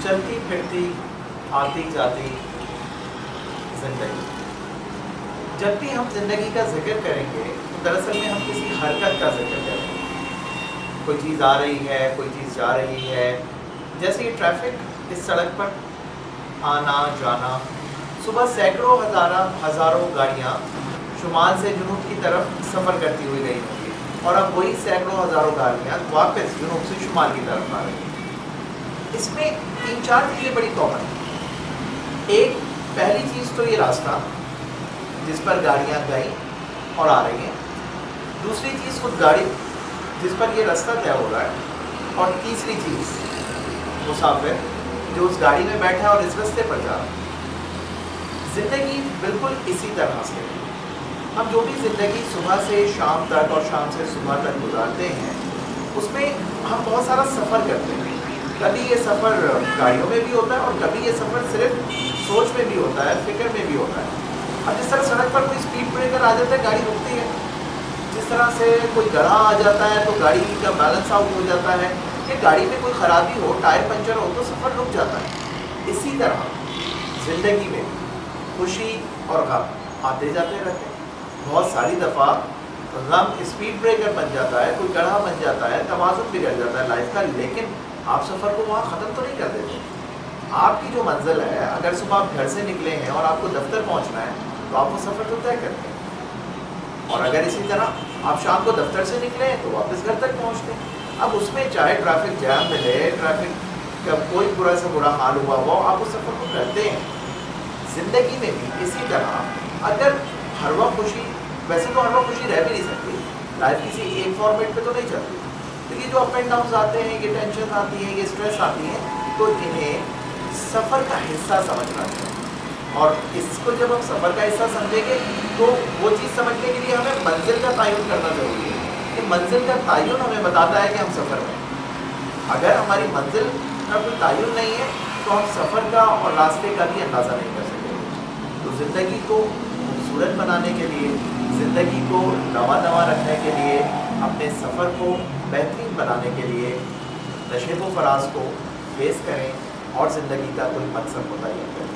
चलती फिरती आती जाती जिंदगी। जब भी हम जिंदगी का जिक्र करेंगे तो दरअसल में हम किसी हरकत का जिक्र करेंगे। कोई चीज़ आ रही है, कोई चीज़ जा रही है। जैसे ये ट्रैफिक इस सड़क पर आना जाना, सुबह सैकड़ों हज़ारों गाड़ियाँ शुमाल से जुनूब की तरफ सफ़र करती हुई गई होंगी और अब वही सैकड़ों हज़ारों गाड़ियाँ वापस जुनूब से शुमाल की तरफ आ रही हैं। इसमें 3-4 चीज़ें बड़ी कॉमन हैं। एक पहली चीज़ तो ये रास्ता जिस पर गाड़ियाँ गई और आ रही हैं। दूसरी चीज़ खुद गाड़ी जिस पर ये रास्ता तय हो रहा है। और तीसरी चीज़ मुसाफिर जो उस गाड़ी में बैठा है और इस रास्ते पर जा रहा है। ज़िंदगी बिल्कुल इसी तरह से, हम जो भी ज़िंदगी सुबह से शाम तक और शाम से सुबह तक गुजारते हैं उसमें हम बहुत सारा सफ़र करते हैं। कभी ये सफ़र गाड़ियों में भी होता है और कभी ये सफ़र सिर्फ सोच में भी होता है, फिक्र में भी होता है। अब जिस तरह सड़क पर कोई स्पीड ब्रेकर आ जाता है, गाड़ी रुकती है। जिस तरह से कोई गड्ढा आ जाता है तो गाड़ी का बैलेंस आउट हो जाता है, या गाड़ी में कोई ख़राबी हो, टायर पंचर हो तो सफ़र रुक जाता है। इसी तरह ज़िंदगी में खुशी और गम आते जाते रहते हैं। बहुत सारी दफ़ा गम स्पीड ब्रेकर बन जाता है, कोई गड्ढा बन जाता है, तवाज़ुन बिगड़ जाता है लाइफ का। लेकिन आप सफ़र को वहाँ ख़त्म तो नहीं कर देते। आपकी जो मंजिल है, अगर सुबह आप घर से निकले हैं और आपको दफ्तर पहुँचना है तो आप वो सफ़र तो तय करते हैं। और अगर इसी तरह आप शाम को दफ्तर से निकले हैं तो वापस घर तक पहुँचते हैं। अब उसमें चाहे ट्रैफिक जैम मिले, ट्रैफिक का कोई बुरा से बुरा हाल हुआ हो, आप उस सफ़र को करते हैं। ज़िंदगी में भी इसी तरह अगर हर वक्त खुशी, वैसे तो हर वक्त खुशी रह भी नहीं सकती, लाइफ किसी एक फॉर्मेट पे तो नहीं चलती। तो ये जो अप एंड डाउन आते हैं, ये टेंशन आती है, ये स्ट्रेस आती है, तो इन्हें सफ़र का हिस्सा समझना चाहिए। और इसको जब हम सफ़र का हिस्सा समझेंगे तो वो चीज़ समझने के लिए हमें मंजिल का तयन करना ज़रूरी है कि मंजिल का तयन हमें बताता है कि हम सफ़र में हैं। अगर हमारी मंजिल का कोई तयन नहीं है तो हम सफ़र का और रास्ते का भी अंदाज़ा नहीं कर सकेंगे। तो ज़िंदगी को खूबसूरत बनाने के लिए, ज़िंदगी को नवा रखने के लिए, अपने सफ़र को बेहतरीन बनाने के लिए नशेब व फराज को फेस करें और ज़िंदगी का कोई मकसद मुतय्यन करें।